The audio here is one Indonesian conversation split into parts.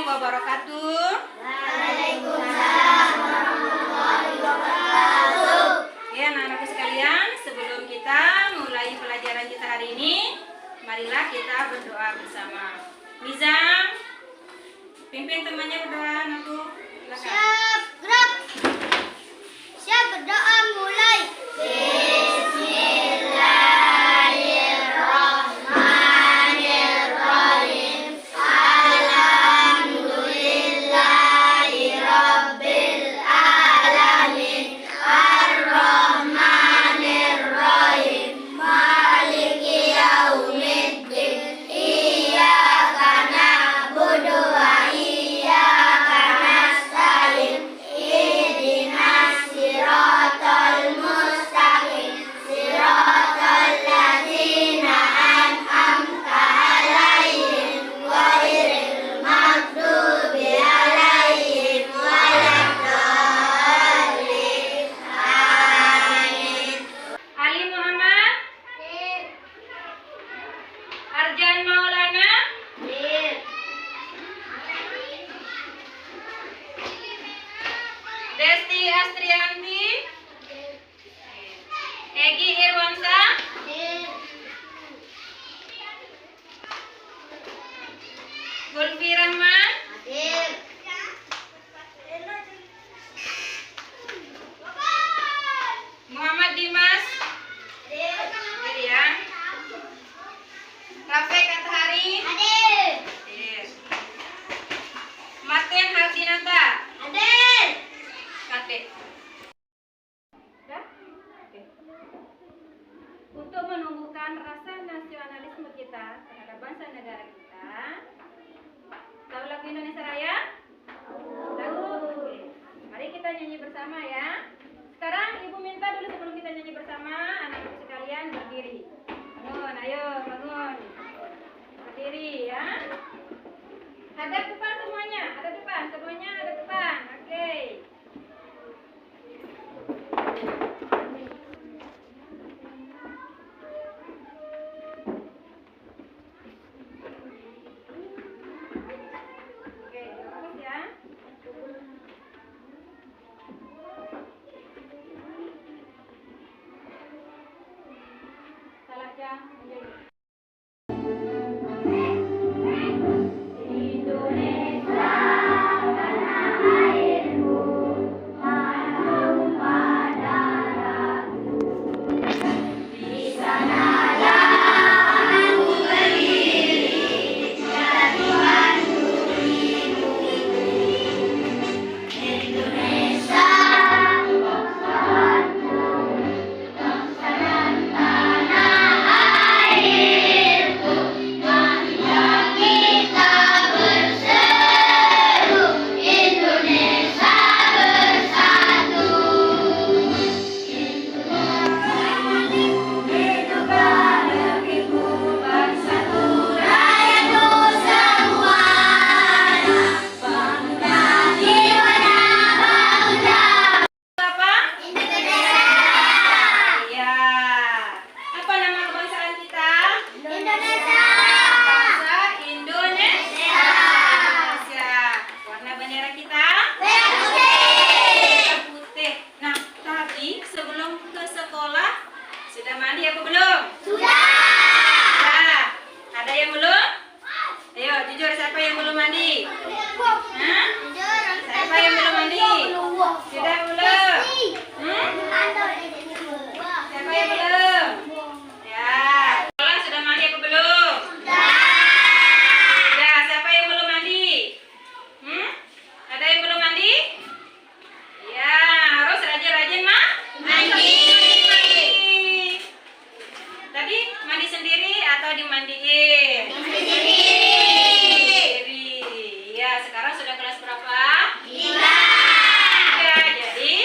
wabarakatuh. Waalaikumsalam warahmatullahi wabarakatuh. Ya, anak-anakku sekalian, sebelum kita mulai pelajaran kita hari ini, marilah kita berdoa bersama. Nizam, pimpin temannya berdoa, anakku. Silakan. Siap, gerak. Siap, berdoa mulai. Arjan Maulana, Desti Astrianti, Egi Irwansa, Gulfi Rahman, Muhammad Dimas, Miriam, Rafiq Antahari, Martin Hardinata, Kate. Sudah? Oke. Untuk menumbuhkan rasa nasionalisme kita terhadap bangsa negara kita, tahu lagu Indonesia Raya? Tahu? Oke. Mari kita nyanyi bersama ya. Sekarang Ibu minta dulu sebelum kita nyanyi bersama, anak-anak sekalian berdiri. Bangun, ayo bangun. Berdiri ya. Hadap depan semuanya, hadap depan, semuanya hadap depan. Oke. Oke, fokus ya. Salah ya. Sudah mandi apa belum? Sudah. Ada yang belum? Ayo jujur, siapa yang belum mandi? Hah? Siapa yang belum mandi? Sudah belum? Siapa yang belum? Ya. Sekolah sudah mandi apa belum? Ya, siapa yang belum mandi? Ada yang belum mandi? Ya, harus rajin-rajin mandi. Tadi mandi sendiri atau dimandiin? Sendiri. Ya, sekarang sudah kelas berapa? 3. Ya, jadi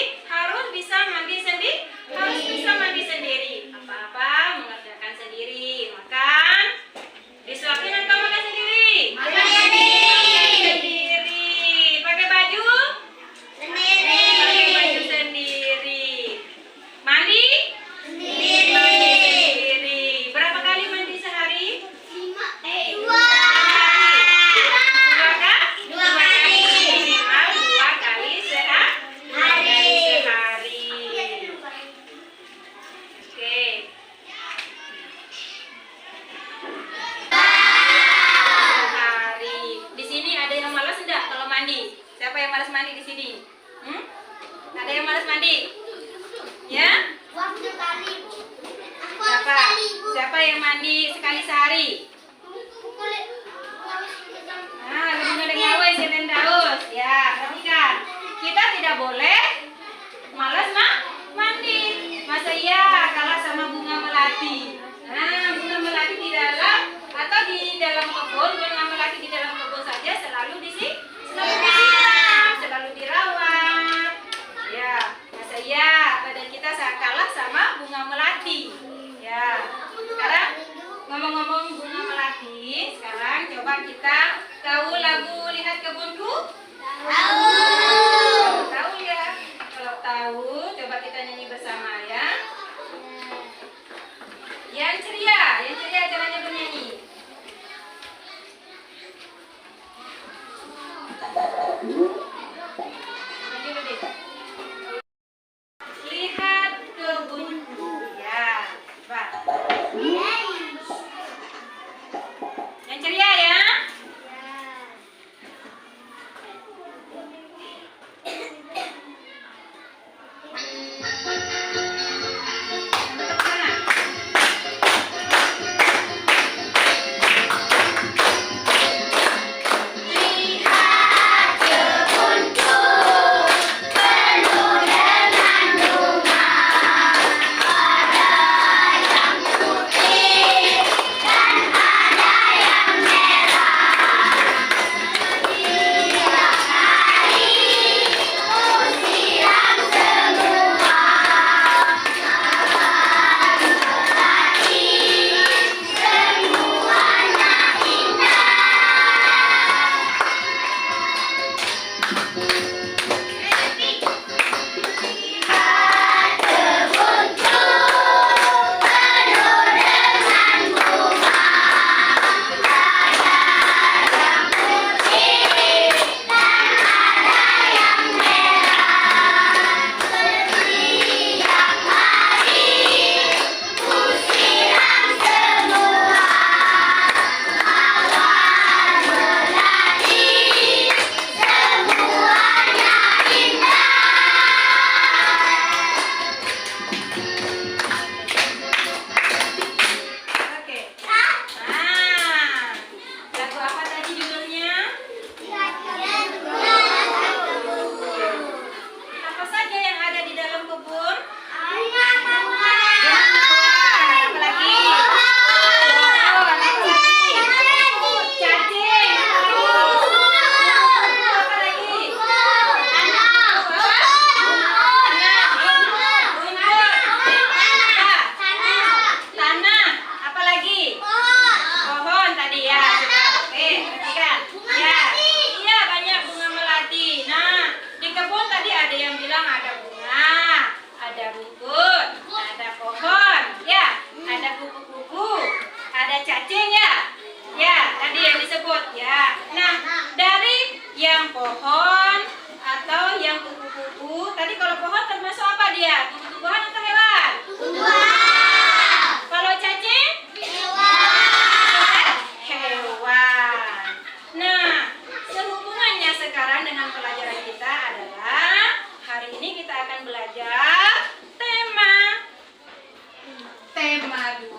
mandi di sini? Ada yang malas mandi? Ya? Waktu kali. Siapa? Siapa yang mandi sekali sehari? Nah, lebih ngawe seben daus. Ya, perhatikan. Kita tidak boleh malas mandi. Masa iya kalah sama bunga melati? Nah, bunga melati di dalam atau di dalam kebun, bunga melati di dalam kebun saja selalu disiram, selalu dirawat. Ya, masa iya badan kita kalah sama bunga melati? Ya, sekarang ngomong-ngomong bunga melati, sekarang coba kita tahu lagu Lihat Kebunku? Tahu. Tahu ya? Kalau tahu, coba kita nyanyi bersama ya. Yang ceria caranya bernyanyi. Maju deh. Lihat kebunku. Ya, coba. Yang ceria ya. Untuk sana. Lihat kebunku penuh dengan bunga, ada yang putih dan ada yang merah. Setiap hari ku siram semua, semuanya indah. Lihat kebunku penuh dengan bunga, ada yang putih dan ada yang merah. Setiap hari ku siram semua, mawar melati, semuanya indah. Oke. Nah, lagu apa tadi judulnya? Apa saja yang ada di dalam kebun? Apa lagi? Pohon, apa lagi? Cacing. Apa lagi? Tanah. Apa lagi? Pohon tadi ya. Oke, perhatikan. Ya, iya banyak bunga melati. Nah, di kebun tadi ada yang bilang ada bunga, ada rumput, ada pohon, ya, ada kupu-kupu, ada cacing ya. Ya, tadi yang disebut ya. Nah, dari yang pohon atau yang kupu-kupu, tadi kalau pohon termasuk apa dia? Tumbuh-tumbuhan atau hewan? Kalau cacing? Hewan. Nah, sehubungannya sekarang dengan pelajaran kita adalah hari ini kita akan belajar tema 2,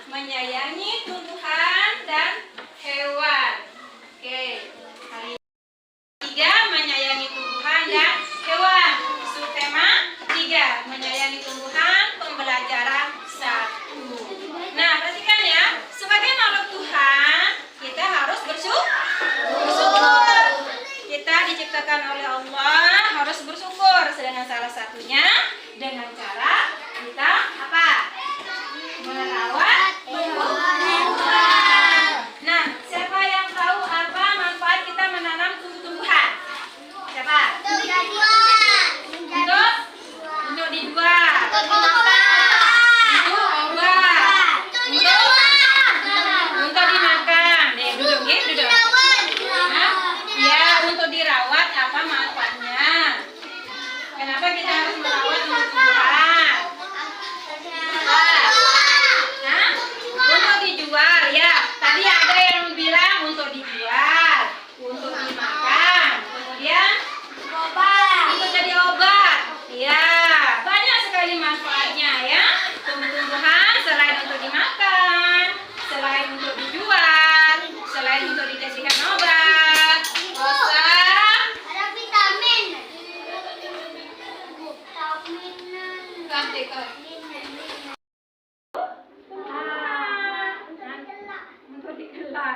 menyayangi tumbuhan dan hewan. Oke, hari ini 3, menyayangi tumbuhan dan hewan. Subtema 3, menyayangi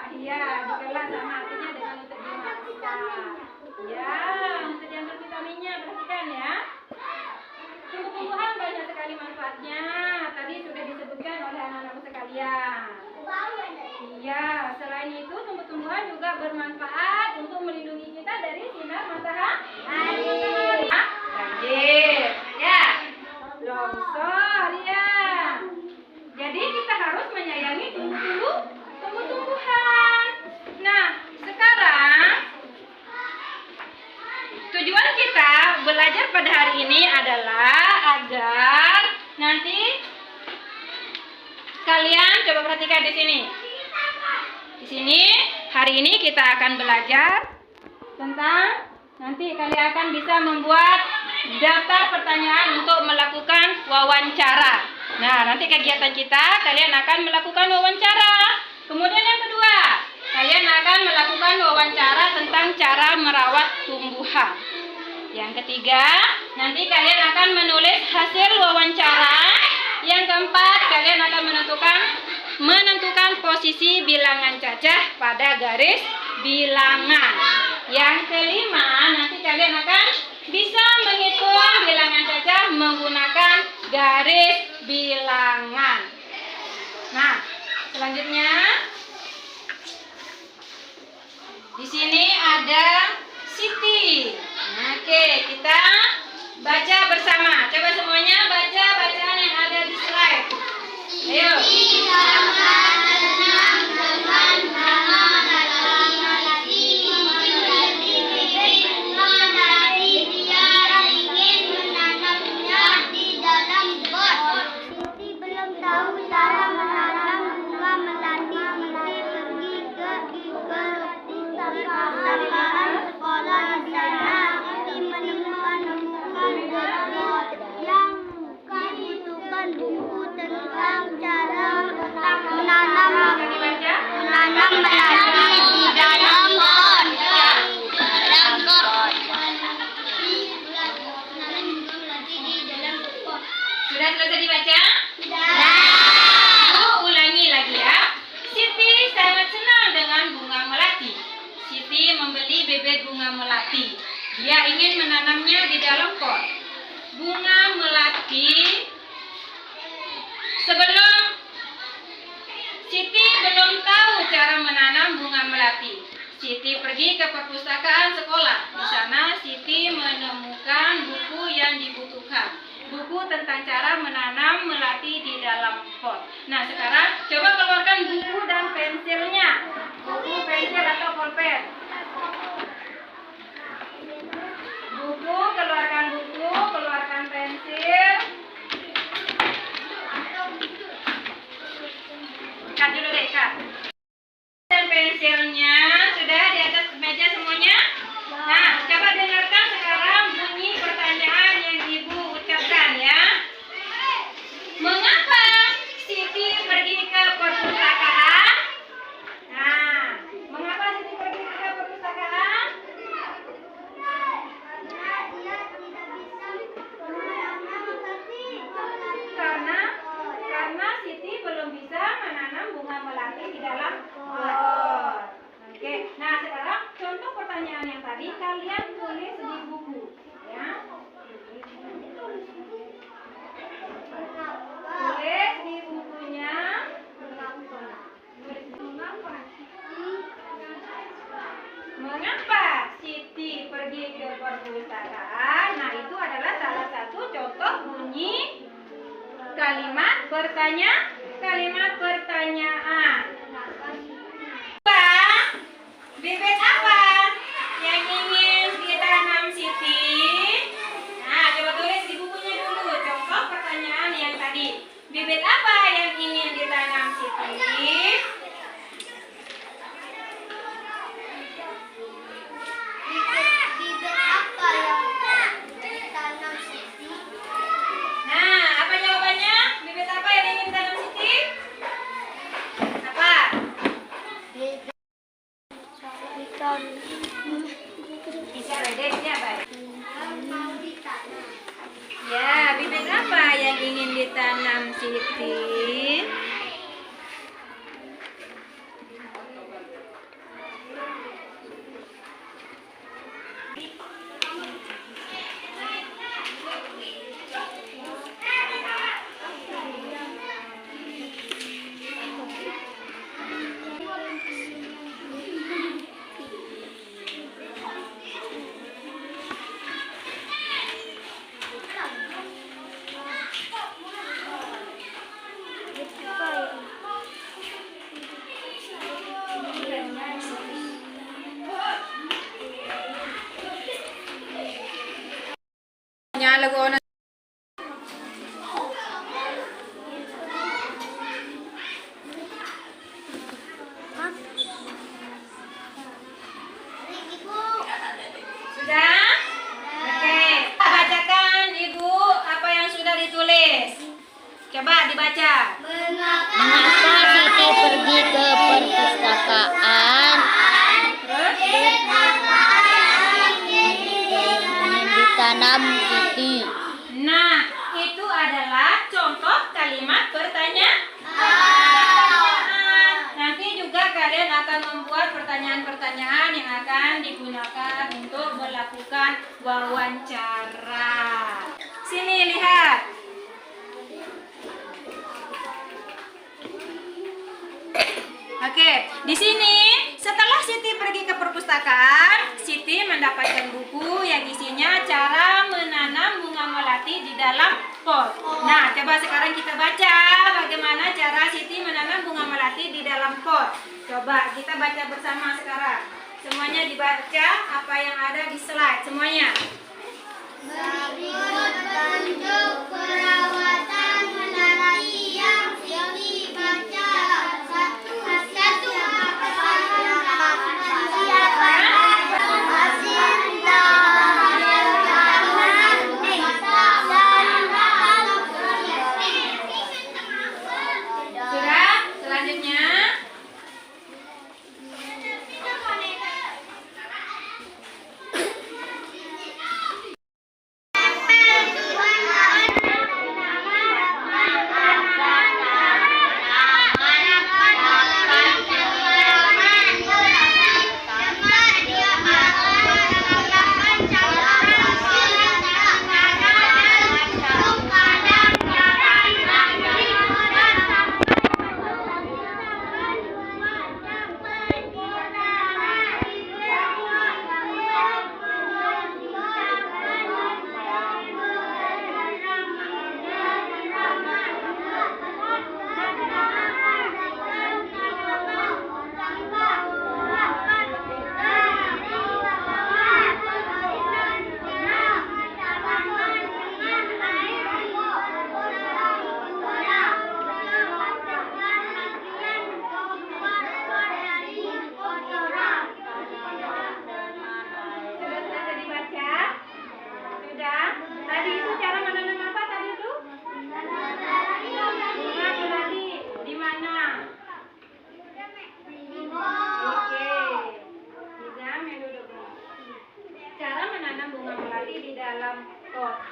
Iya, dikelas sama artinya dengan untuk dimasak. Ya, untuk diambil vitaminnya, perhatikan ya. Tumbuh-tumbuhan banyak sekali manfaatnya. Tadi sudah disebutkan oleh anak-anakku sekalian. Iya, selain itu tumbuh-tumbuhan juga bermanfaat untuk melindungi kita dari sinar matahari. Banjir, ya, longsor, ya. Jadi kita harus menyayangi tumbuh-tumbuhan. Nah, sekarang tujuan kita belajar pada hari ini adalah agar nanti kalian coba perhatikan di sini. Di sini hari ini kita akan belajar tentang nanti kalian akan bisa membuat daftar pertanyaan untuk melakukan wawancara. Nah, nanti kegiatan kita kalian akan melakukan wawancara. Kemudian yang kedua, kalian akan melakukan wawancara tentang cara merawat tumbuhan. Yang ketiga, nanti kalian akan menulis hasil wawancara. Yang keempat, kalian akan menentukan posisi bilangan cacah pada garis bilangan. Yang kelima, nanti kalian akan bisa menghitung bilangan cacah menggunakan garis bilangan. Nah, selanjutnya di sini ada Siti. Oke, kita baca bersama. Coba semuanya baca bacaan yang ada di slide. Ayo. Sudah selesai dibaca? Sudah. Ulangi lagi ya. Siti sangat senang dengan bunga melati. Siti membeli bibit bunga melati. Dia ingin menanamnya di dalam pot. Bunga melati. Sebelum Siti belum tahu cara menanam bunga melati. Siti pergi ke perpustakaan sekolah. Di sana Siti menemukan buku yang dibutuhkan. Buku tentang cara menanam melati di dalam pot. Nah, sekarang coba keluarkan buku dan pensilnya. Buku, pensil atau pulpen. Buku, keluarkan pensil. Cut dulu deh, Kak. Dan pensilnya sudah di atas meja semuanya. Nah, coba dengarkan sekarang bunyi pertanyaan yang Ibu ucapkan ya. Mengapa Siti pergi ke perpustakaan? Nah, mengapa Siti pergi ke perpustakaan? Karena Siti belum bisa menanam bunga melati di dalam pot. Oke, nah sekarang contoh pertanyaan yang tadi kalian tulis di buku, ya. Tulis di bukunya. Mengapa Siti pergi ke perpustakaan? Nah, itu adalah salah satu contoh bunyi kalimat pertanyaan. Bibit apa yang ingin ditanam Siti? Nah, coba tulis di bukunya dulu contoh pertanyaan yang tadi. Bibit apa yang ingin ditanam Siti? Bibit apa yang ditanam Siti? Nah, apa jawabannya? Bibit apa yang ingin ditanam Siti? Apa? Bisa redeknya baik. Ya, bibit apa yang ingin ditanam Siti? na lagu na. Sudah? Oke. Bacakan Ibu apa yang sudah ditulis. Coba dibaca. Mengapa Siti pergi ke perpustakaan? Ingin ditanam Siti. Nah, itu adalah contoh kalimat pertanyaan. Nanti juga kalian akan membuat pertanyaan-pertanyaan yang akan digunakan untuk melakukan wawancara. Sini lihat. Oke, di sini setelah Siti pergi ke perpustakaan, Siti mendapatkan buku yang isinya cara menanam bunga melati di dalam pot. Nah, coba sekarang kita baca bagaimana cara Siti menanam bunga melati di dalam pot. Coba kita baca bersama sekarang. Semuanya dibaca apa yang ada di slide semuanya. Berikut bentuk perawatan melati yang Siti baca. Sudah? Selanjutnya.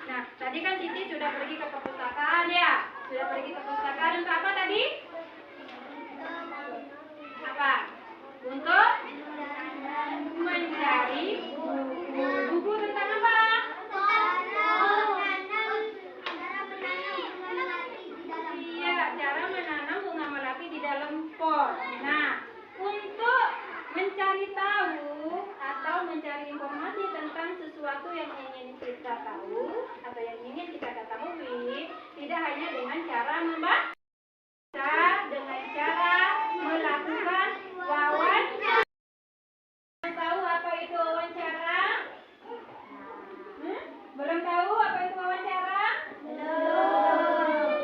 Nah, tadi kan Siti sudah pergi ke perpustakaan ya. Sudah pergi ke perpustakaan untuk apa tadi? Apa? Untuk mencari buku. Buku tentang apa? Iya, cara menanam bunga melati di dalam pot. Nah, untuk mencari tahu atau mencari informasi tentang sesuatu yang ingin kita tahu atau yang ingin kita ketahui, tidak hanya dengan cara membaca, dengan cara melakukan wawancara. Tahu apa itu wawancara? Belum tahu apa itu wawancara? Belum.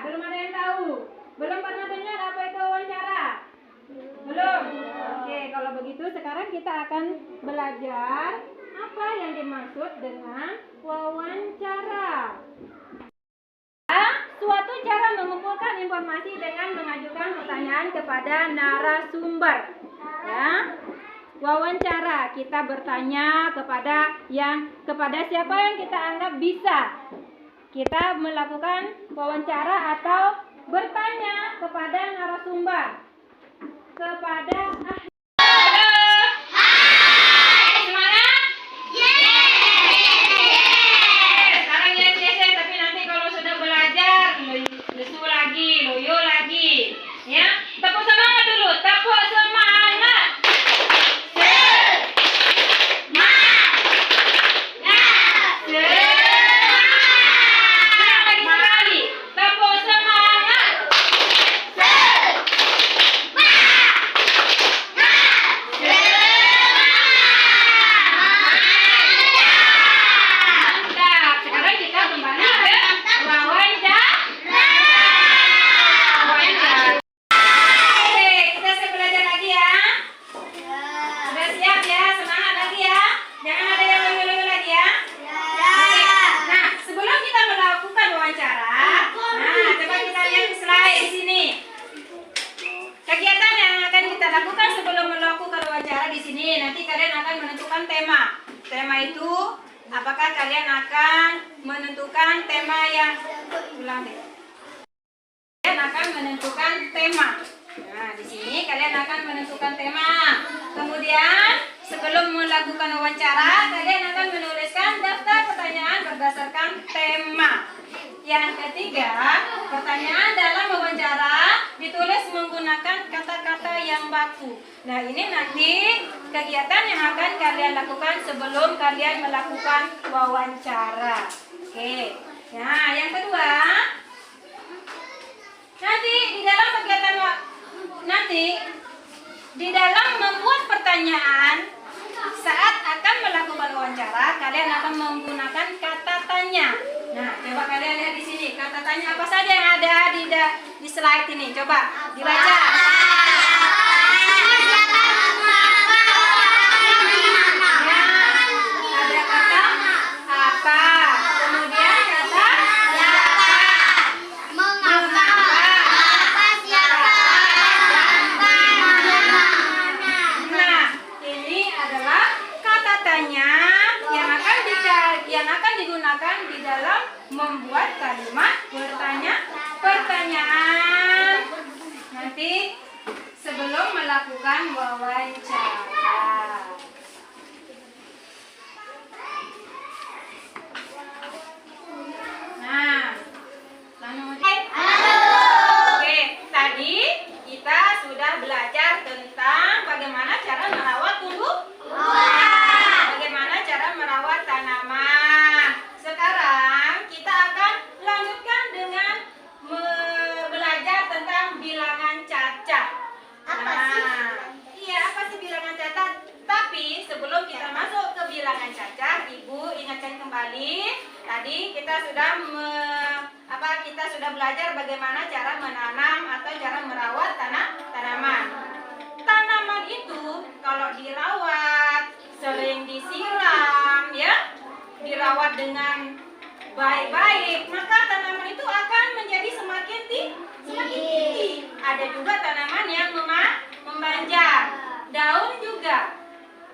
Belum ada yang tahu. Belum pernah dengar apa itu wawancara? Belum. Oke, kalau begitu sekarang kita akan belajar apa yang dimaksud dengan wawancara. Suatu cara mengumpulkan informasi dengan mengajukan pertanyaan kepada narasumber. Ya. Wawancara, kita bertanya kepada siapa yang kita anggap bisa. Kita melakukan wawancara atau bertanya kepada narasumber, kepada ahli. Semangat? Sekarang yes, tapi nanti kalau sudah belajar lesu lagi, loyo lagi. Ya, tepuk semangat dulu, tepuk semangat. siap ya, semangat lagi ya. Jangan ada yang loyo-loyo lagi ya. Oke. Nah, sebelum kita melakukan wawancara, nah coba kita lihat di slide di sini. Kegiatan yang akan kita lakukan sebelum melakukan wawancara di sini, nanti kalian akan menentukan tema. Tema itu, apakah kalian akan menentukan tema yang ulang deh. Kalian akan menentukan tema. Nah, di sini kalian akan menentukan tema. Kemudian, sebelum melakukan wawancara, kalian akan menuliskan daftar pertanyaan berdasarkan tema. Yang ketiga, pertanyaan dalam wawancara ditulis menggunakan kata-kata yang baku. Nah, ini nanti kegiatan yang akan kalian lakukan sebelum kalian melakukan wawancara. Oke. Nah, yang kedua, di dalam membuat pertanyaan saat akan melakukan wawancara, kalian akan menggunakan kata tanya. Nah, coba kalian lihat di sini kata tanya apa saja yang ada di slide ini. Coba dibaca. Ada kata apa, kemudian kata siapa, mengapa, siapa. Nah, ini adalah kata tanya yang akan digunakan di dalam membuat kalimat pertanyaan nanti sebelum melakukan wawancara. Nah, oke, tadi kita sudah belajar tentang bagaimana cara merawat tumbuhan, bagaimana cara merawat tanaman. Sekarang kita akan lanjutkan dengan belajar tentang bilangan cacat. Iya, apa sih bilangan cacat? Tapi sebelum kita masuk ke bilangan cacat, Ibu ingatkan kembali. Tadi kita sudah belajar bagaimana cara menanam atau cara merawat tanaman. Tanaman itu kalau dirawat, sering disiram, ya, dirawat dengan baik-baik, maka tanaman itu akan menjadi semakin tinggi. Ada juga tanaman yang memanjang. Daun juga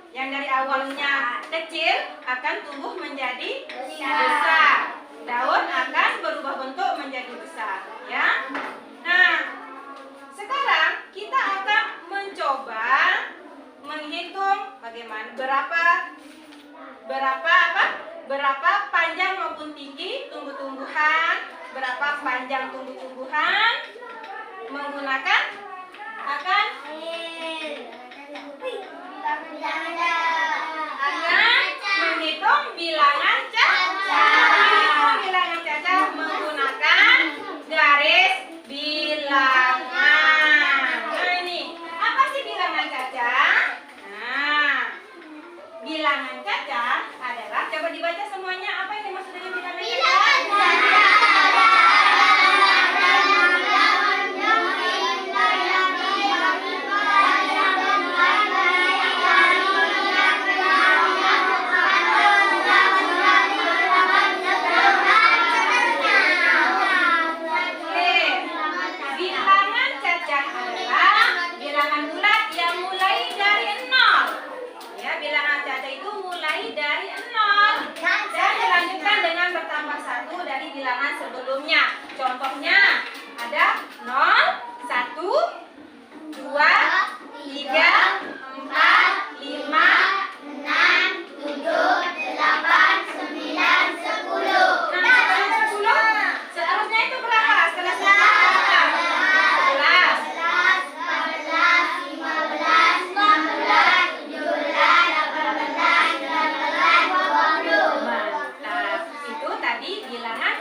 yang dari awalnya kecil akan tumbuh menjadi besar. Daun akan berubah bentuk menjadi besar, ya. Nah, sekarang kita akan mencoba menghitung bagaimana berapa panjang maupun tinggi tumbuh-tumbuhan, berapa panjang tumbuh-tumbuhan menggunakan akan menghitung bilangan cacat. Menghitung bilangan cacat menggunakan garis bilangan. Nah, ini apa sih bilangan cacat? Nah, bilangan cacat adalah, coba dibaca semuanya, apa yang dimaksud dengan bilangan cacat? Bilangan sebelumnya. Contohnya ada 0, 1, 2, 3, 4, 5, 6, 7, 8, 9, 10. Nah, 10. Seharusnya itu berapa? Setelah 11, 14, 15, 16, 17, 18, 19, 20. Mantap. Itu tadi bilangan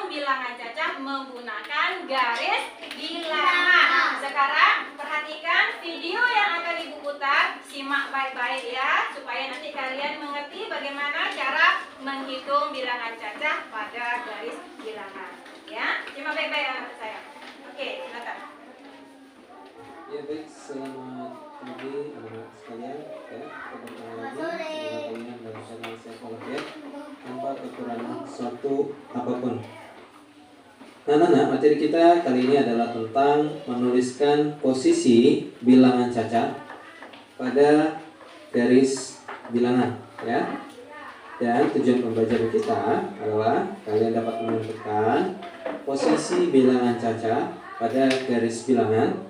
bilangan cacat menggunakan garis bilangan. Sekarang perhatikan video yang akan Ibu putar, simak baik-baik ya, supaya nanti kalian mengerti bagaimana cara menghitung bilangan cacat pada garis bilangan. Ya, simak baik-baik anak saya. ukuran suatu apapun. Nah, materi kita kali ini adalah tentang menuliskan posisi bilangan cacat pada garis bilangan, ya. Dan tujuan pembelajaran kita adalah kalian dapat menentukan posisi bilangan cacat pada garis bilangan.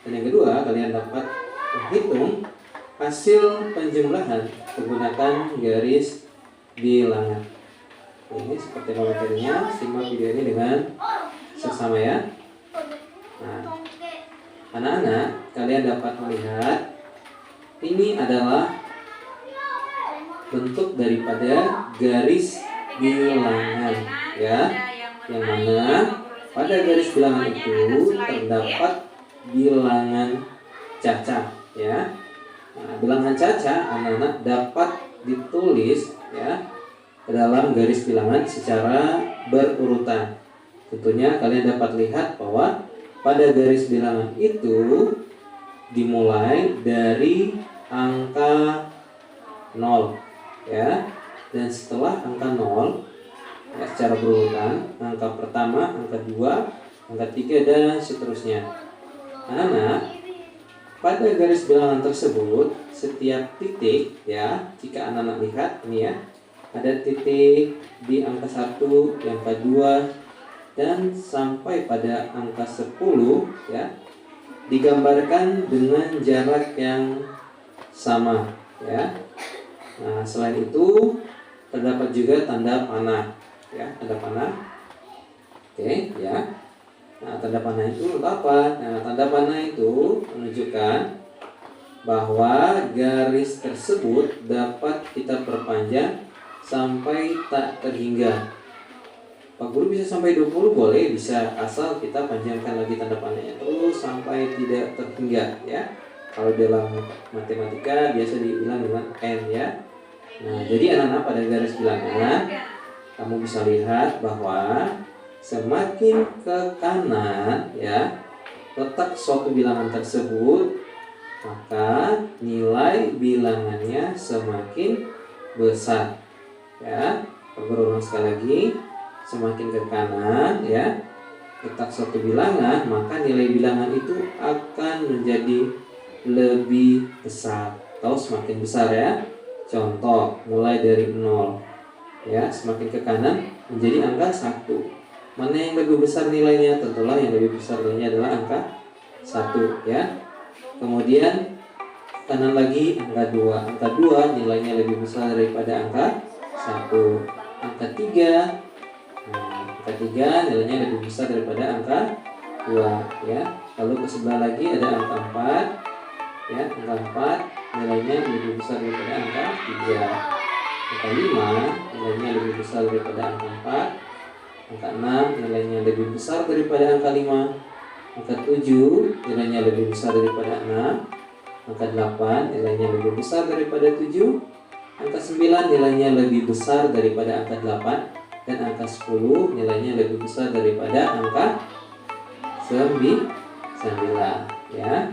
Dan yang kedua, kalian dapat menghitung hasil penjumlahan menggunakan garis bilangan. Ini seperti apa materinya, simak video ini dengan seksama ya. Nah, anak-anak, kalian dapat melihat ini adalah bentuk daripada garis bilangan ya, yang mana pada garis bilangan itu terdapat bilangan cacat ya. Nah, bilangan cacat anak-anak dapat ditulis ya ke dalam garis bilangan secara berurutan. Tentunya kalian dapat lihat bahwa pada garis bilangan itu dimulai dari angka 0 ya. Dan setelah angka 0 ya, secara berurutan, angka pertama, angka 2, angka 3 dan seterusnya. Anak-anak, pada garis bilangan tersebut setiap titik ya, jika anak-anak lihat ini ya, ada titik di angka 1, angka 2 dan sampai pada angka 10 ya, digambarkan dengan jarak yang sama ya. Nah, selain itu terdapat juga tanda panah ya, tanda panah. Oke ya. Nah, tanda panah itu untuk apa? Nah, tanda panah itu menunjukkan bahwa garis tersebut dapat kita perpanjang sampai tak terhingga. Pak Guru bisa sampai 20 boleh, bisa, asal kita panjangkan lagi tanda panahnya terus sampai tidak terhingga ya. Kalau dalam matematika biasa dibilang dengan N ya. Nah, jadi anak-anak pada garis bilangan kamu bisa lihat bahwa semakin ke kanan ya letak suatu bilangan tersebut, maka nilai bilangannya semakin besar ya. Berulang sekali lagi, semakin ke kanan ya letak suatu bilangan, maka nilai bilangan itu akan menjadi lebih besar atau semakin besar ya. Contoh, mulai dari 0 ya, semakin ke kanan menjadi angka 1. Mana yang lebih besar nilainya? Tentulah yang lebih besar nilainya adalah angka 1 ya. Kemudian kanan lagi angka 2. Angka 2 nilainya lebih besar daripada angka 1. Angka 3. Nah, angka 3 nilainya lebih besar daripada angka 2 ya. Lalu ke sebelah lagi ada angka 4 ya. Angka 4 nilainya lebih besar daripada angka 3. Angka 5 nilainya lebih besar daripada angka 4. Angka 6 nilainya lebih besar daripada angka 5. Angka 7 nilainya lebih besar daripada 6. Angka 8 nilainya lebih besar daripada 7. Angka 9 nilainya lebih besar daripada angka 8. Dan angka 10 nilainya lebih besar daripada angka 9 ya.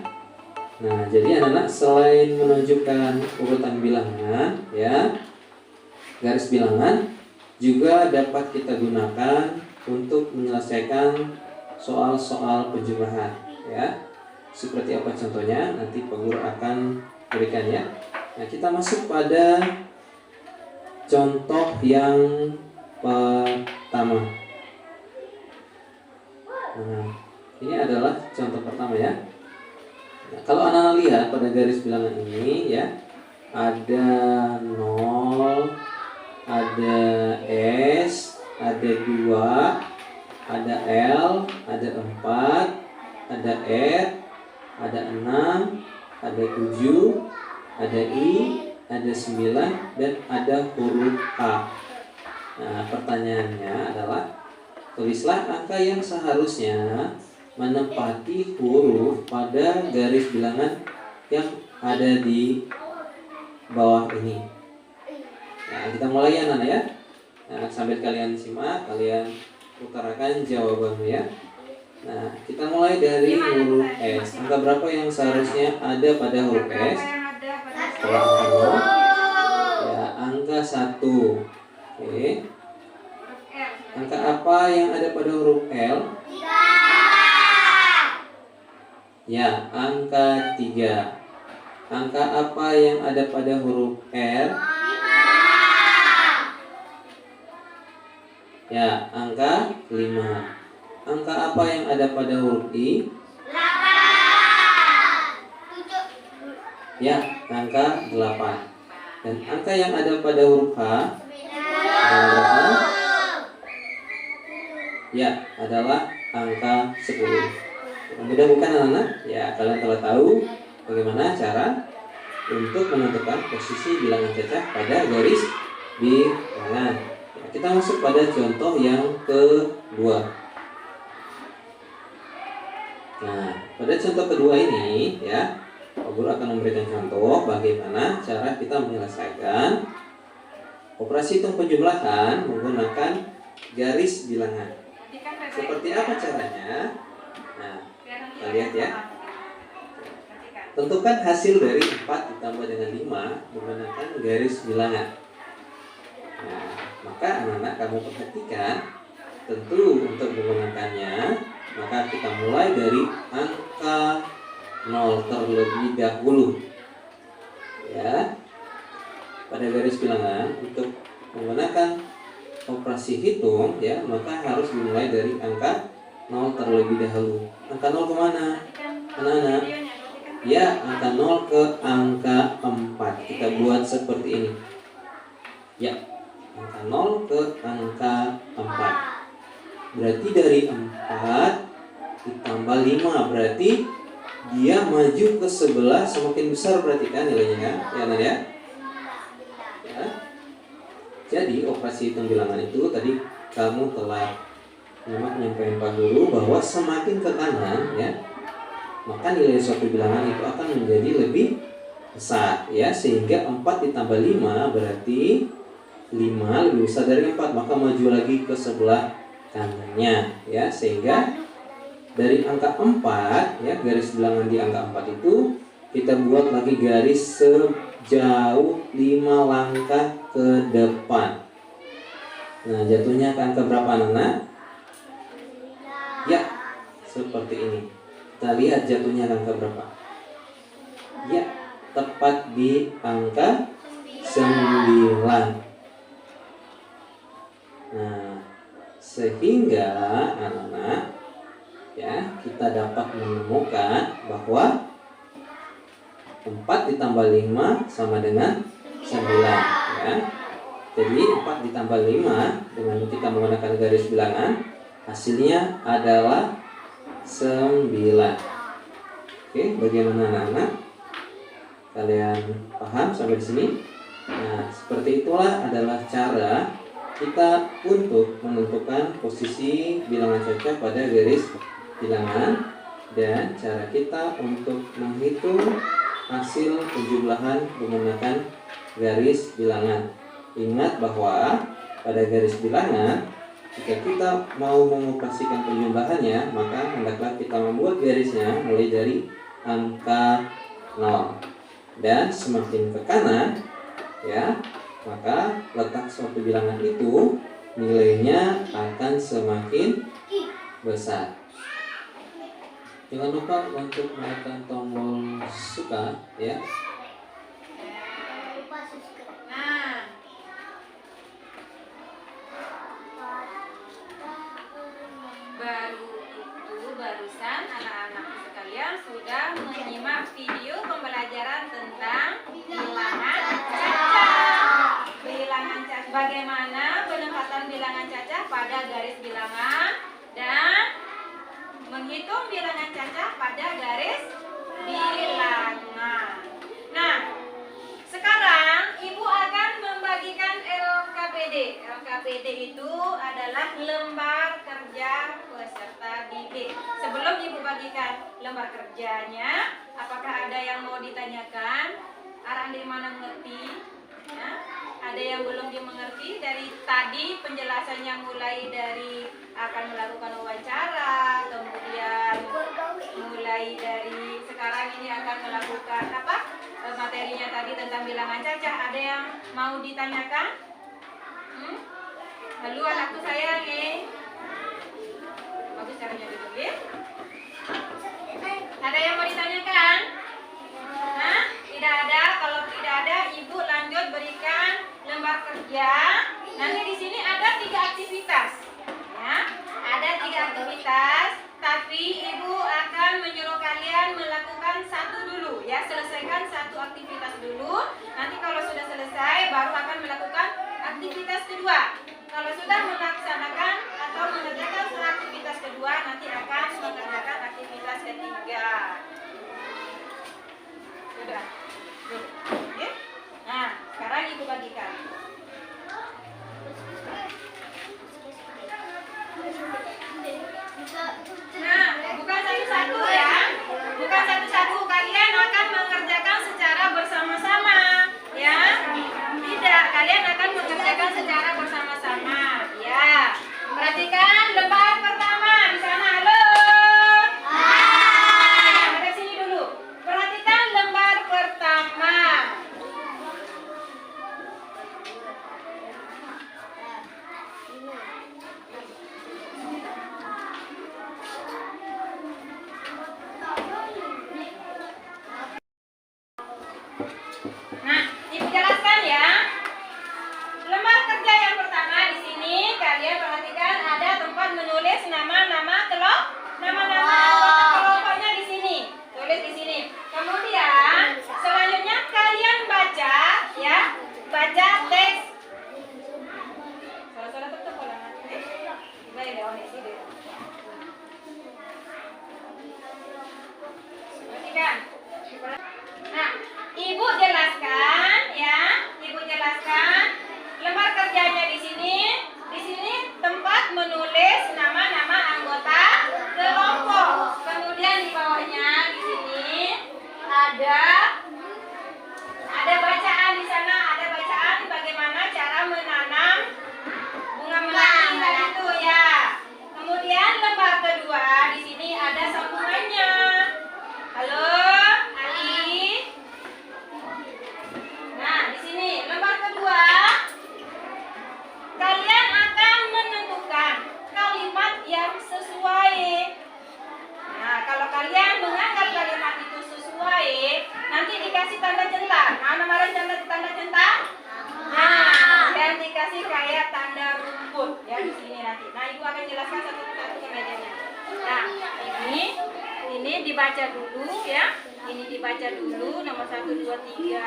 Nah, jadi anak-anak selain menunjukkan urutan bilangan ya, garis bilangan juga dapat kita gunakan untuk menyelesaikan soal-soal penjumlahan ya. Seperti apa contohnya? Nanti Pak Guru akan berikan ya. Nah, kita masuk pada contoh yang pertama. Nah, ini adalah contoh pertama ya. Nah, kalau anak-anak lihat pada garis bilangan ini ya, ada 0, ada S, ada 2, ada L, ada 4, ada R, ada 6, ada 7, ada I, ada 9, dan ada huruf A. Nah, pertanyaannya adalah tulislah angka yang seharusnya menempati huruf pada garis bilangan yang ada di bawah ini. Nah, kita mulai ya anak ya. Nah, sambil kalian simak, kalian utarakan jawabannya ya. Nah, kita mulai dari huruf S. Angka berapa yang seharusnya ada pada huruf S? Setelah angka 0 ya, angka 1. Oke. apa yang ada pada huruf L? Ya, angka 3. Angka apa yang ada pada huruf R? Ya, angka 5. Angka apa yang ada pada huruf I? Ya, angka 8. Dan angka yang ada pada huruf H? Adalah berapa? Ya, adalah angka 10. Mudah bukan anak-anak? Ya, kalian telah tahu bagaimana cara untuk menentukan posisi bilangan cacah pada garis bilangan. Ya, kita masuk pada contoh yang kedua. Nah, pada contoh kedua ini ya, Pak Guru akan memberikan contoh bagaimana cara kita menyelesaikan operasi hitung penjumlahan menggunakan garis bilangan. Seperti apa caranya? Nah, kita lihat ya. Tentukan hasil dari 4 ditambah dengan 5 menggunakan garis bilangan. Nah, maka anak-anak kamu perhatikan, tentu untuk menggunakannya, maka kita mulai dari angka 0 terlebih dahulu. Ya. Pada garis bilangan untuk menggunakan operasi hitung ya, maka harus dimulai dari angka 0 terlebih dahulu. Angka 0 kemana? Anak-anak? Ya, angka 0 ke angka 4. Kita buat seperti ini. Ya, angka 0 ke angka 4. Berarti dari 4 ditambah 5. Berarti dia maju ke sebelah semakin besar, berarti kan nilainya ya, Nadia? Ya. Jadi operasi hitung bilangan itu tadi kamu telah menyampaikan Pak Guru bahwa semakin ke kanan ya, maka nilai suatu bilangan itu akan menjadi lebih besar ya, sehingga 4 ditambah 5 berarti 5 lebih besar dari 4, maka maju lagi ke sebelah kanannya ya, sehingga dari angka 4 ya, garis bilangan di angka 4 itu kita buat lagi garis sejauh 5 langkah ke depan. Nah, jatuhnya ke angka berapa anak-anak? Ya, seperti ini. Kita lihat jatuhnya angka berapa. Ya, tepat di angka 9. Nah, sehingga anak-anak ya, kita dapat menemukan bahwa 4 ditambah 5 sama dengan 9 ya. Jadi 4 ditambah 5 dengan kita menggunakan garis bilangan, hasilnya adalah 9. Oke, bagaimana anak-anak? Kalian paham sampai di sini? Nah, seperti itulah adalah cara kita untuk menentukan posisi bilangan cacah pada garis bilangan dan cara kita untuk menghitung hasil penjumlahan menggunakan garis bilangan. Ingat bahwa pada garis bilangan, jika kita mau mengoperasikan penjumlahannya, maka hendaklah kita membuat garisnya mulai dari angka 0 dan semakin ke kanan ya, maka letak suatu bilangan itu nilainya akan semakin besar. Jangan lupa untuk menekan tombol suka ya. Nah, barusan anak-anak sekalian sudah menyimak video pembelajaran tentang bilangan cacah. Bilangan cacah, bagaimana penempatan bilangan cacah pada garis bilangan dan menghitung bilangan cacah pada garis bilangan. Nah, sekarang Ibu akan membagikan LKPD. LKPD itu adalah lembar kerja peserta didik. Sebelum Ibu bagikan lembar kerjanya, apakah ada yang mau ditanyakan? Arah dari mana mengerti? Ya? Ada yang belum dimengerti dari tadi penjelasannya, mulai dari akan melakukan wawancara, kemudian mulai dari sekarang ini akan melakukan apa? Materinya tadi tentang bilangan cacah. Ada yang mau ditanyakan? Halo anakku sayang bagus caranya dulu ya. Ada yang mau ditanyakan? Nah, tidak ada. Kalau tidak ada, Ibu lanjut berikan lembar kerja. Nanti di sini ada 3 aktivitas. Ya, ada 3 aktivitas. Tapi Ibu akan menyuruh kalian melakukan satu dulu. Ya, selesaikan satu aktivitas dulu. Nanti kalau sudah selesai, baru akan melakukan aktivitas kedua. Kalau sudah melaksanakan atau mengerjakan aktivitas kedua, nanti akan mengerjakan aktivitas ketiga. Sudah. Oke? Nah, sekarang Ibu bagikan. Nah, bukan satu-satu ya. Bukan satu-satu. Kalian akan mengerjakan secara bersama-sama. Ya. Tidak, kalian akan mengerjakan secara bersama-sama. Ya. Perhatikan lembar pertama di sana. Halo. Hai. Ada sini dulu. Perhatikan lembar pertama. Nah, Ibu jelaskan ya. Lembar kerja yang pertama di sini kalian perhatikan ada tempat menulis nama-nama nama-nama anggota kelompoknya di sini. Tulis di sini. Kemudian selanjutnya kalian baca ya, baca teks. Salah-salah tetap ulangan. Baik, oleh sini. Perhatikan. Nah, Ibu jelaskan ya, Ibu jelaskan lembar kerjanya di sini. Di sini tempat menulis nama-nama anggota kelompok. Kemudian di bawahnya di sini ada bacaan di sana, ada bacaan bagaimana cara menanam bunga melati itu ya. Kemudian lembar kedua di sini ada sambungannya. Halo, Ali. Nah, di sini lembar kedua kalian akan menentukan kalimat yang sesuai. Nah, kalau kalian menganggap kalimat itu sesuai, nanti dikasih tanda centang. Mana tanda centang? Nah, dan dikasih kayak tanda rumput ya di sini nanti. Nah, Ibu akan jelaskan satu-satu ke mejanya. Nah, ini dibaca dulu ya. Ini dibaca dulu nomor 1 2 3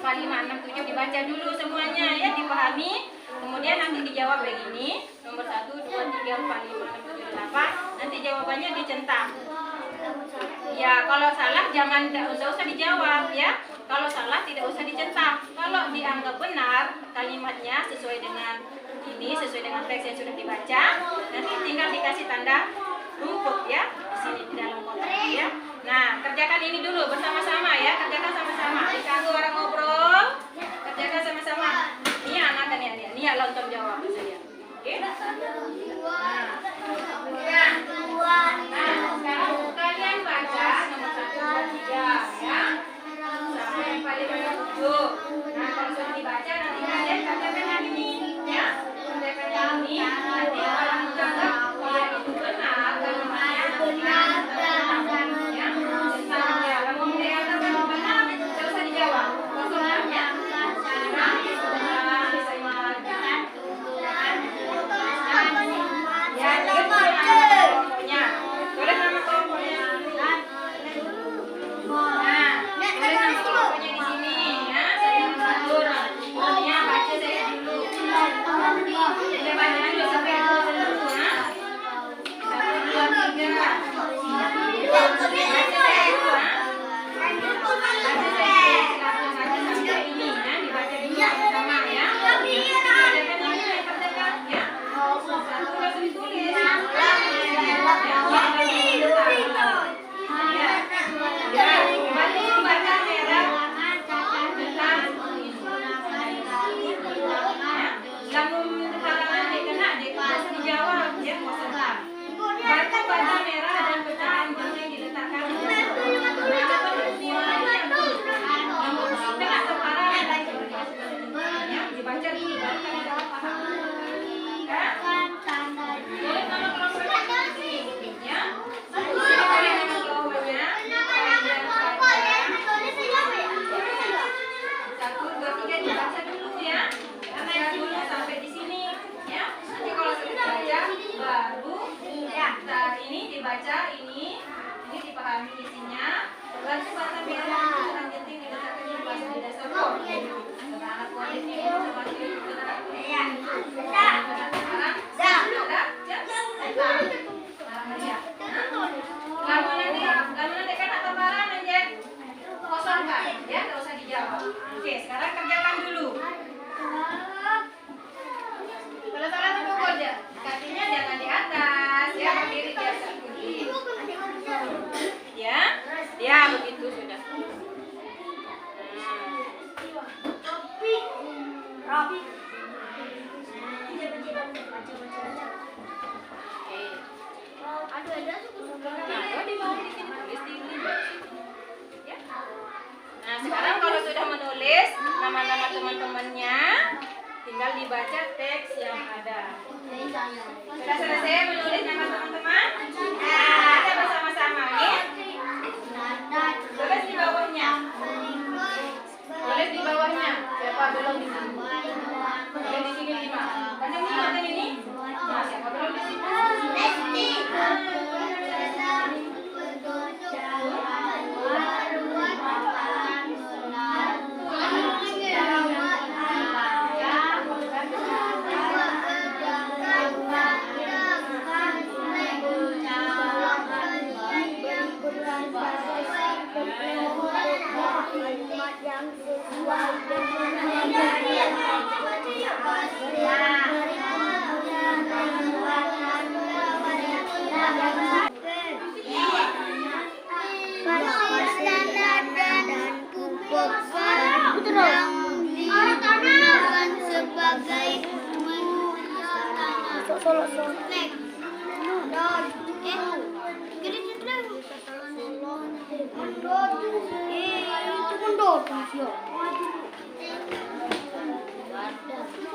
4 5 6 7 dibaca dulu semuanya ya, dipahami. Kemudian nanti dijawab begini. Nomor 1 2 3 4 5 6 7 8. Nanti jawabannya dicentang. Ya, kalau salah tidak usah dijawab ya. Kalau salah tidak usah dicentang. Kalau dianggap benar kalimatnya sesuai dengan sesuai dengan teks yang sudah dibaca, nanti tinggal dikasih tanda rumput ya di sini di dalam kotak ya. Nah, kerjakan ini dulu bersama-sama ya. Kerjakan sama-sama. Diganggu orang ngobrol. Kerjakan sama-sama. Ini anak kan ya. Ini ya lontong jawab saya. Oke? Nah, sekarang kalian baca nomor 1 2 3 ya. Sampai yang paling banyak 7. Nah, kalau sudah dibaca nanti kalian kerjakan yang ini ya. Kerjakan yang ini. Nanti kalau menganggap itu benar, kalimatnya benar. dibaca ini dipahami isinya. Lalu kata biasa dengan genting diletakkan di bawah di dasar pokok. Sekarang kualitas ini seperti Lalu nanti kan atau barang aja kosongkan, ya nggak usah dijawab. Oke, sekarang kerjakan dulu. Kalau salah tuh pukul aja, kakinya jangan di atas, ya berdiri biasa. Ya begitu sudah. Nah, sekarang kalau sudah menulis nama-nama teman-temannya, tinggal dibaca teks yang ada. Sudah selesai menulis nama teman-teman? Nah, kita bersama-sama ya. Tulis di bawahnya. Tulis di bawahnya. Siapa belum di sini? Tulis di sini 5. Banyak nih konten ini. Nah, siapa belum di sini?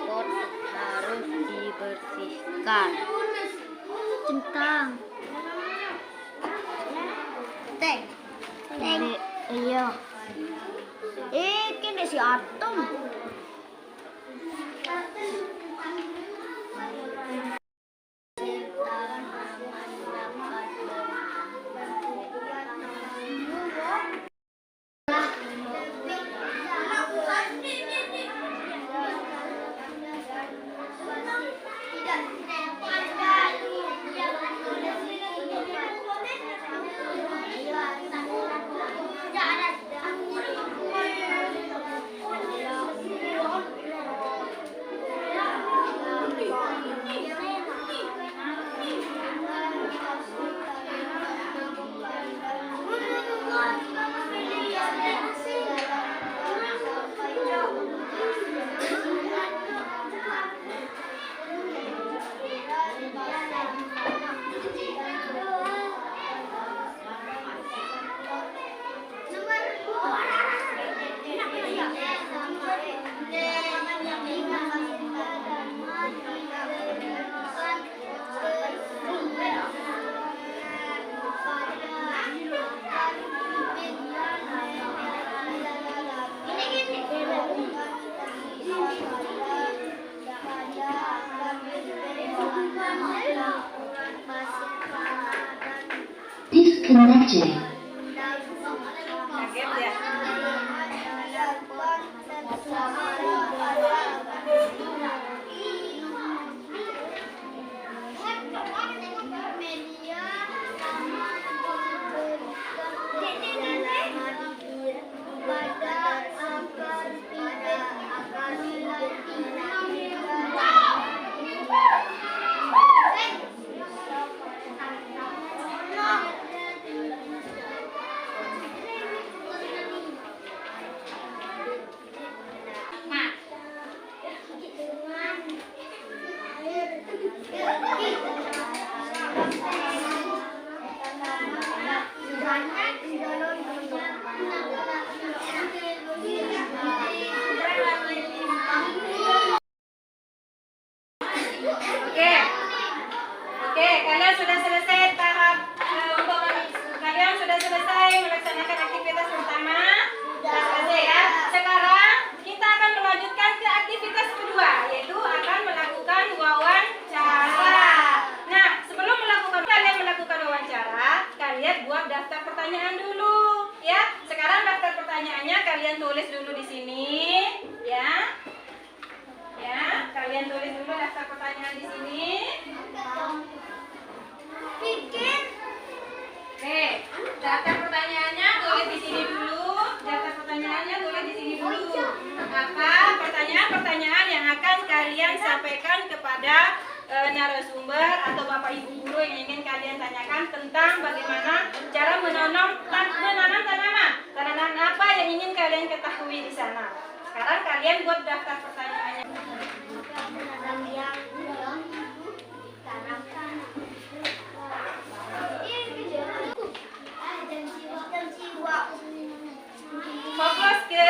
Pot harus dibersihkan. Centang. Teng. Iya. Kini si Atom. Disconnected. Kaget ya? daftar pertanyaan dulu, ya. Sekarang daftar pertanyaannya kalian tulis dulu di sini, ya. Ya, kalian tulis dulu daftar pertanyaan di sini. Oke, daftar pertanyaannya tulis di sini dulu. Daftar pertanyaannya tulis di sini dulu. Apa pertanyaan-pertanyaan yang akan kalian sampaikan kepada narasumber atau Bapak Ibu guru yang ingin kalian tanyakan tentang bagaimana cara menanam tanaman. Tanaman apa yang ingin kalian ketahui di sana. Sekarang kalian buat daftar pertanyaannya. Fokus ke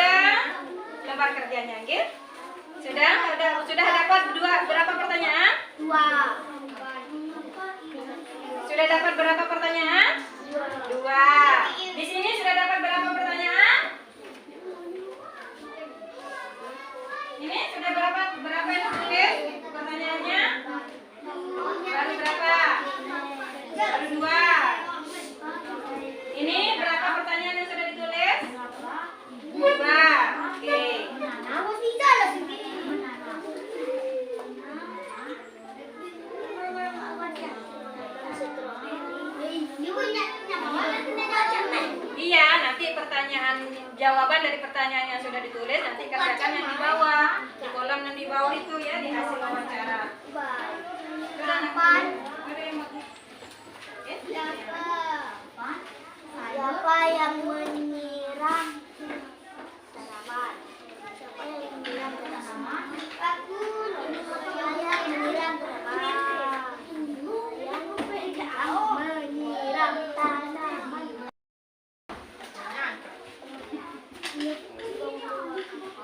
lembar kerjanya, gitu. Sudah dapat berapa pertanyaan? 2. Sudah dapat berapa pertanyaan? 2. Di sini sudah dapat berapa pertanyaan? Ini sudah berapa yang ditulis pertanyaannya? Baru berapa? Baru 2. Ini berapa pertanyaan yang sudah ditulis? 2. Oke. Iya, nanti jawaban dari pertanyaan yang sudah ditulis nanti kerjakan yang di bawah, di kolom yang di bawah itu ya, di hasil wawancara. Siapa yang menyiram tanaman? Siapa yang menyiram tanaman? Aku. Siapa yang menyiram tanaman? Menyiram tanaman.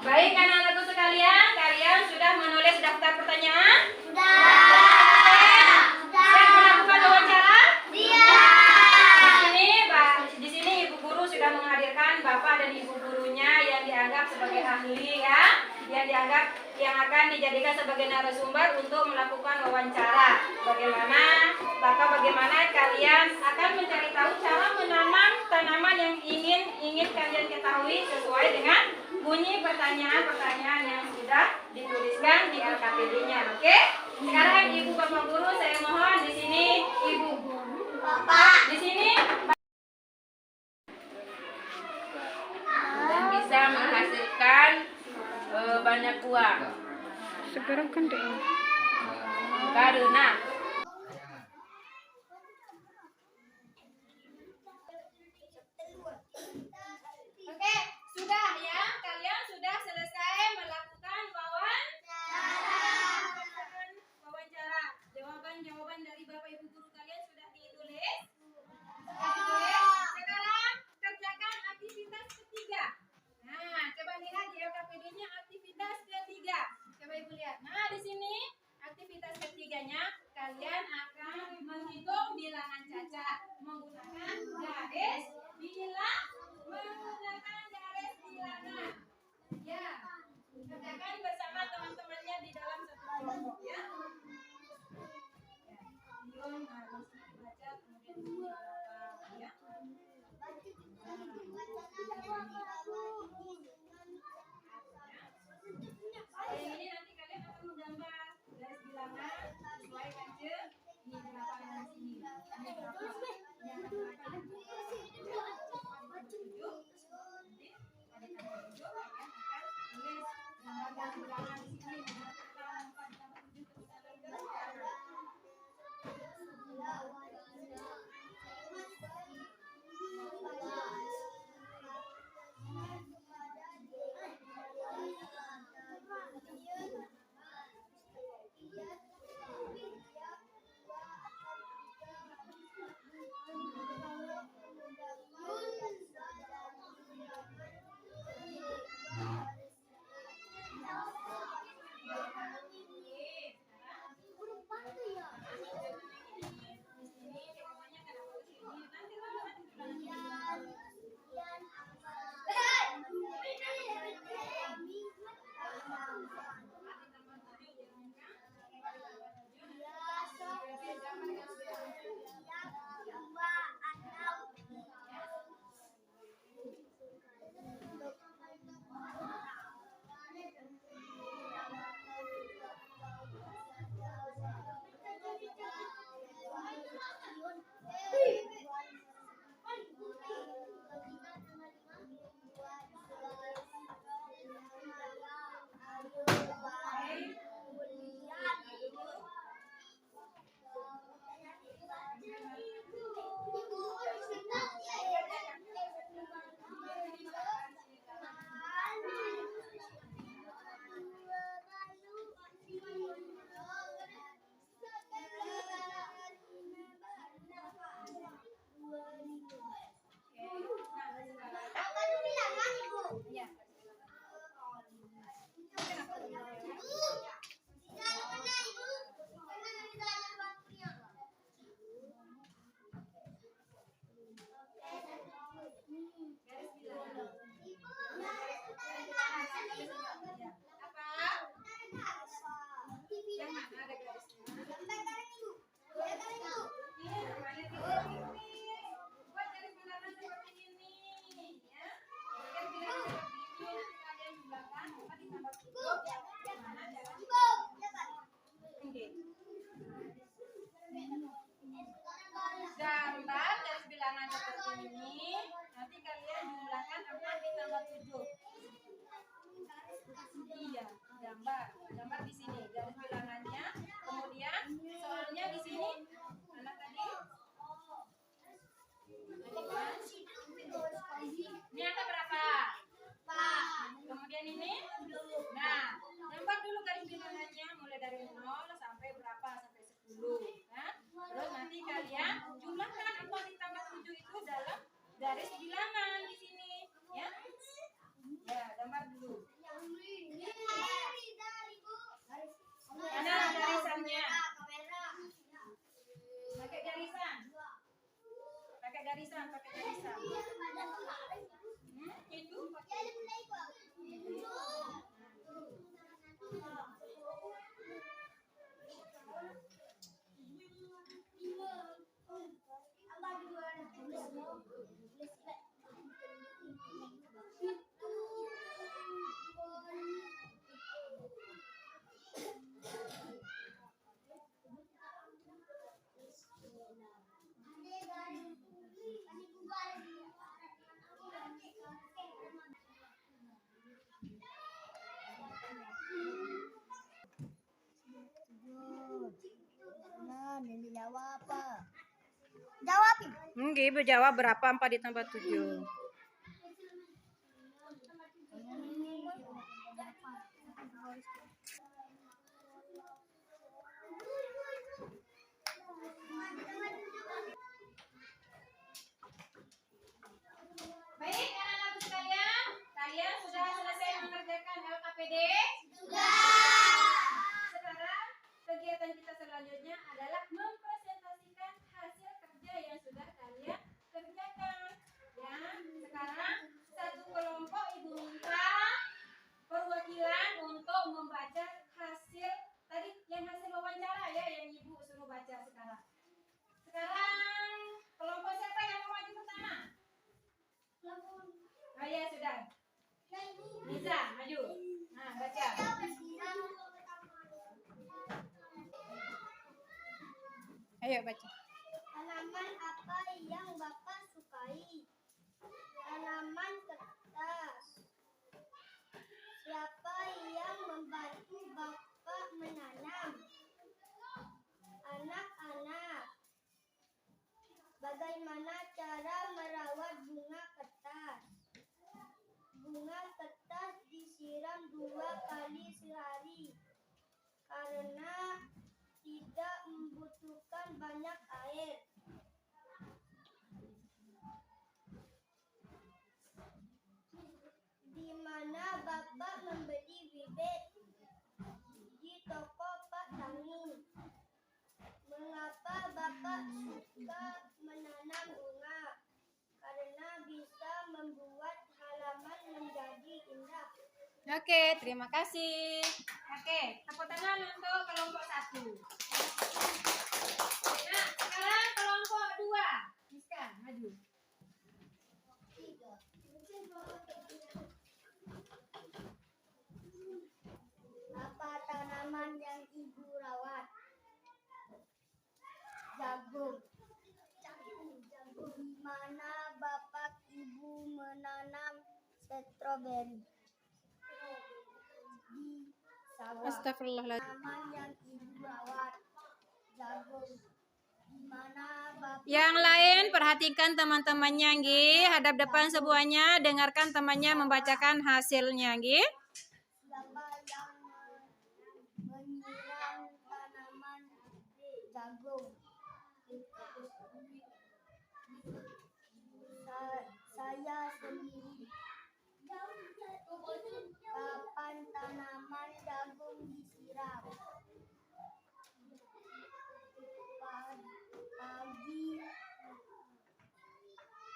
Baik anak-anakku sekalian, kalian sudah menulis daftar pertanyaan? Sudah. Siap melakukan wawancara? Iya. Di sini Ibu Guru sudah menghadirkan Bapak dan Ibu gurunya yang dianggap sebagai ahli ya, yang akan dijadikan sebagai narasumber untuk melakukan wawancara. Bagaimana kalian akan mencari tahu cara menanam tanaman yang ingin kalian ketahui sesuai dengan bunyi pertanyaan-pertanyaan yang sudah dituliskan di LKPD-nya. Oke? Sekarang Ibu Bapak Guru saya mohon di sini Ibu Bapak. di sini dan bisa menghasilkan banyak uang. Sekarang kan deh. Karena oke, sudah ya. Kalian sudah selesai melakukan wawancara. Jawaban dari Bapak Ibu guru kalian sudah ditulis? Sekarang kerjakan aktivitas ketiga. Nah, coba lihat di LKPD-nya aktivitas ketiga. Coba Ibu lihat. Nah, di sini aktivitas ketiganya garisan. Itu pakai. Nah, ini jawab apa? Jawabin. Ibu jawab berapa 4 ditambah 7? Baik, anak-anak sekalian, kalian sudah selesai mengerjakan LKPD? Sudah. Sekarang kegiatan kita selanjutnya adalah mempresentasikan hasil kerja yang sudah kalian kerjakan. Ya, sekarang satu kelompok ibu minta perwakilan untuk membaca hasil tadi yang hasil wawancara ya yang ibu suruh baca sekarang. Sekarang kelompok siapa yang mau maju pertama? Oh ya sudah. Bisa maju. Nah baca. Ayo baca. Tanaman apa yang Bapak sukai? Tanaman kertas. Siapa yang membantu Bapak menanam? Anak-anak. Bagaimana cara merawat bunga kertas? Bunga kertas disiram 2 kali sehari karena tidak membutuhkan banyak air. Di mana Bapak membeli bibit? Di toko Pak Tani. Mengapa Bapak suka menanam bunga? Karena bisa membuat halaman menjadi indah. Oke, terima kasih. Oke, tepuk tangan untuk kelompok 1. Nah, sekarang kelompok 2. Miska, maju. Apa tanaman yang Ibu rawat? Jagung. Di mana Bapak Ibu menanam stroberi? Di sawah. Astagfirullahaladzim. Tanaman yang Ibu rawat? Jagung. Di mana Bapak Yang lain perhatikan teman-temannya, nggih. Hadap depan semuanya, dengarkan temannya membacakan hasilnya, nggih. Siapa yang menyiram tanaman jagung? Saya sendiri. Kapan tanaman jagung disiram?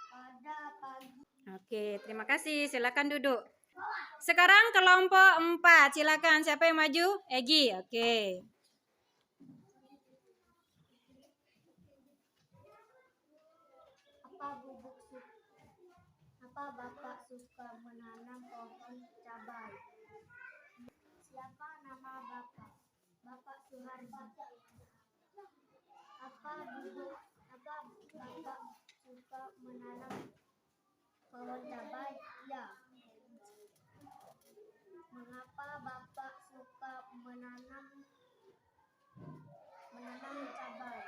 Pada pagi. Oke, terima kasih. Silakan duduk. Sekarang kelompok 4. Silakan, siapa yang maju? Egi. Oke. Apa Bapak suka menanam pohon cabai? Siapa nama Bapak? Bapak Suhardi. Apa Bapak suka menanam pohon cabai? Ya. Mengapa Bapak suka menanam cabai?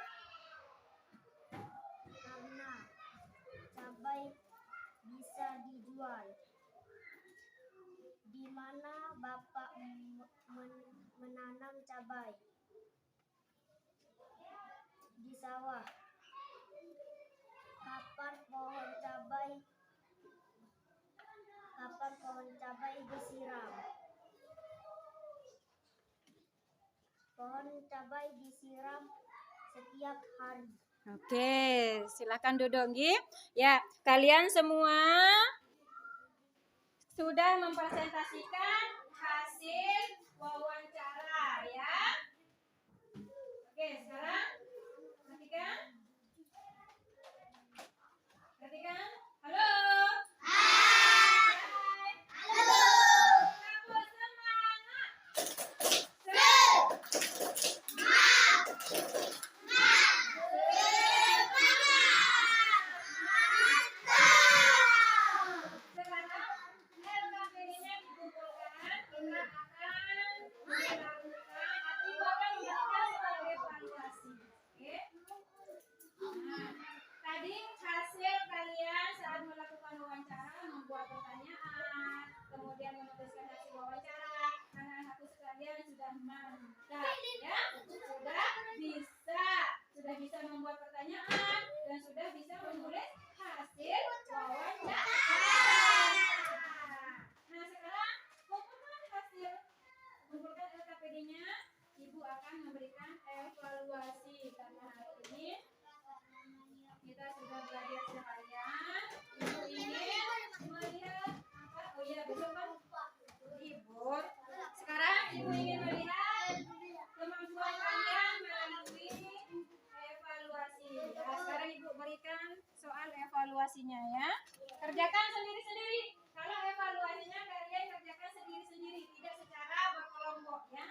Karena cabai bisa dijual. Di mana Bapak menanam cabai? Di sawah. Kapan pohon cabai disiram? Pohon cabai disiram setiap hari. Oke, silakan duduk, Nggih. Ya, kalian semua sudah mempresentasikan hasil wawancara ya. Oke, sekarang perhatikan. Perhatikan. Halo. Hai. Halo. Kamu semangat. Sekarang LKPD-nya dikumpulkan, kita akan melakukan atau bahkan memberikan soal evaluasi. Oke? Nah, tadi hasil kalian saat melakukan wawancara membuat pertanyaan, kemudian menuliskan hasil wawancara. Anak-anakku sekalian sudah mantap, ya, sudah bisa membuat pertanyaan dan sudah bisa menulis hasil wawancara. Nah, sekarang kumpulkan LKPD-nya. Ibu akan memberikan evaluasi karena hari ini kita sudah belajar sekalian. Ibu ingin melihat apa? Oh iya, besok kan libur. Sekarang ibu ingin melihat kemampuan kalian melalui evaluasi. Nah, sekarang ibu berikan soal evaluasinya ya. Kerjakan sendiri-sendiri. Kalau evaluasinya kalian kerjakan sendiri-sendiri, tidak secara berkelompok ya.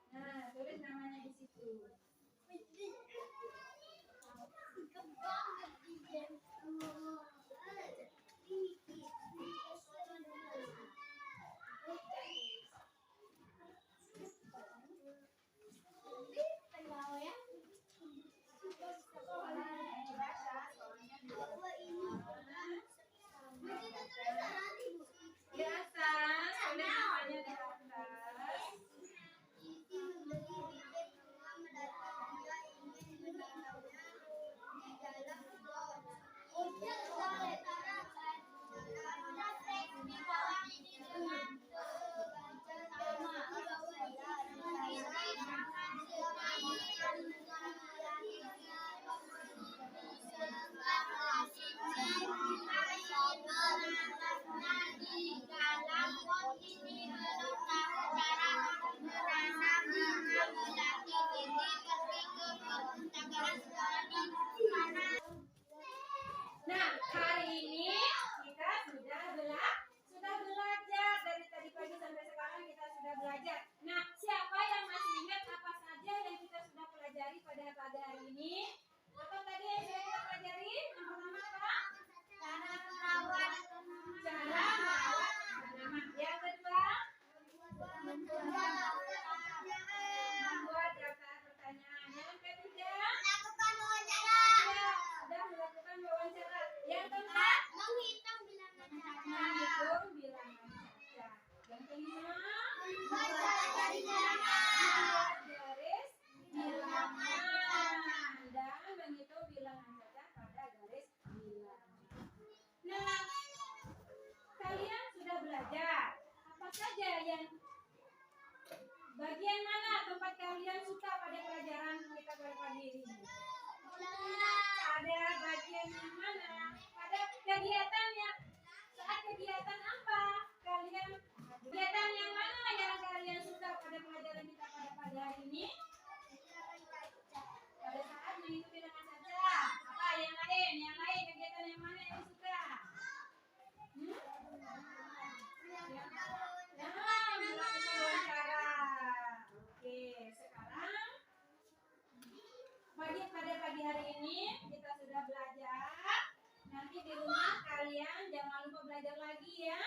Nah, tulis namanya di situ. Di atas, tulis namanya di atas. Nah, hari ini kita sudah belajar dari tadi pagi sampai sekarang kita sudah belajar. Nah, siapa yang masih ingat apa saja yang kita sudah pelajari pada pagi hari ini? Apa tadi yang saya pelajari? Yang pertama apa? Cara merawat tanaman. Yang kedua? Membuat daftar pertanyaan. Yang ketiga? Melakukan wawancara. Ya, sudah melakukan wawancara. Yang keempat? Menghitung bilangan cacat. Menghitung bilangan cacat. Yang kelima? Membuat garis bilangan. Garis bilangan dan menghitung bilangan cacat pada garis bilangan. Nah, kalian sudah belajar apa saja yang bagian mana tempat kalian suka pada pelajaran kita pada pagi ini? Ada bagian yang mana? Ada kegiatannya. Saat kegiatan apa? Kegiatan yang mana yang kalian suka pada pelajaran kita pada pagi hari ini? Pada saat mengikuti dengan saja. Apa yang lain? Yang lain kegiatan yang mana yang suka? Melakukan wawancara. Oke, sekarang pada pagi hari ini kita sudah belajar. Nanti di rumah kalian jangan lupa belajar lagi ya.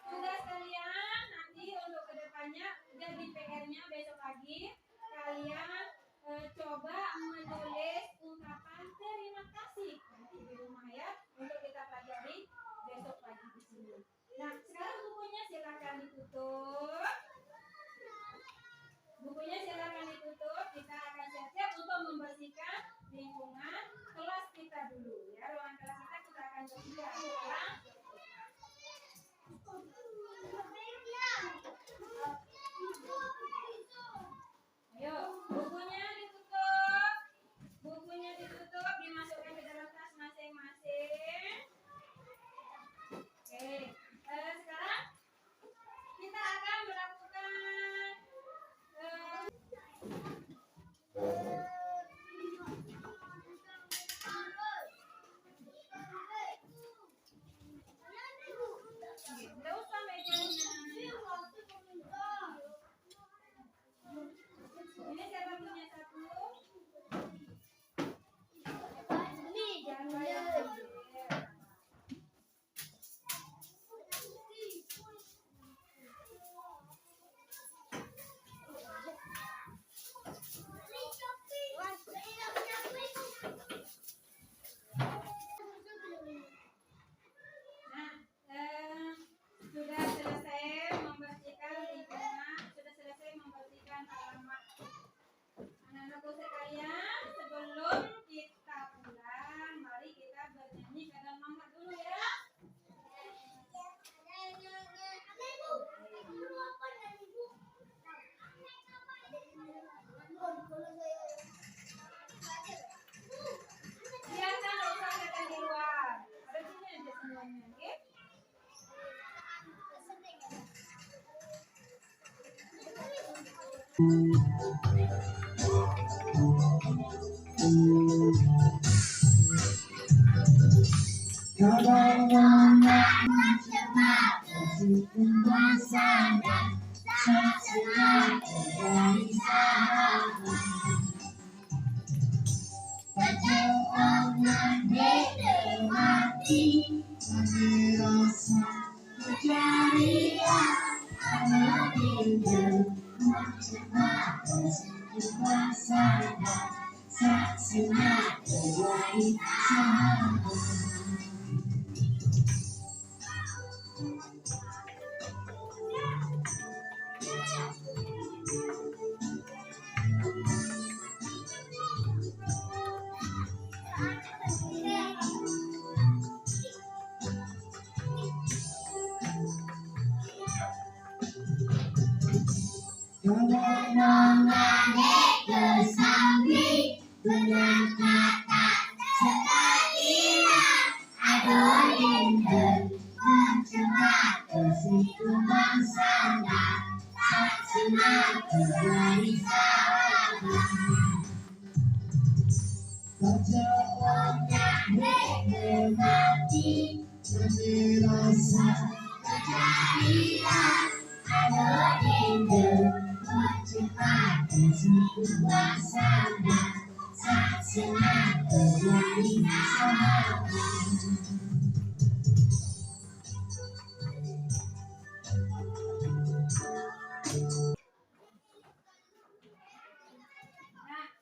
Tugas kalian nanti untuk kedepannya jadi PR-nya besok pagi kalian coba menulis ungkapan terima kasih nanti di rumah ya untuk kita pelajari besok pagi di sini. Nah, sekarang bukunya silakan ditutup. Kita akan siap-siap untuk membersihkan lingkungan kelas kita dulu ya. Ruangan kelas kita akan bersihkan sekarang. Ayo, buku Nah,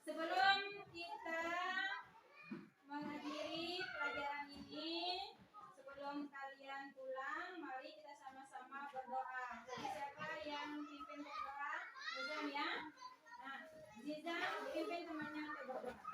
sebelum kita mengakhiri pelajaran ini, sebelum kalian pulang, mari kita sama-sama berdoa. Jadi siapa yang pimpin berdoa? Zizan ya. Nah, Zizan pimpin temannya untuk berdoa.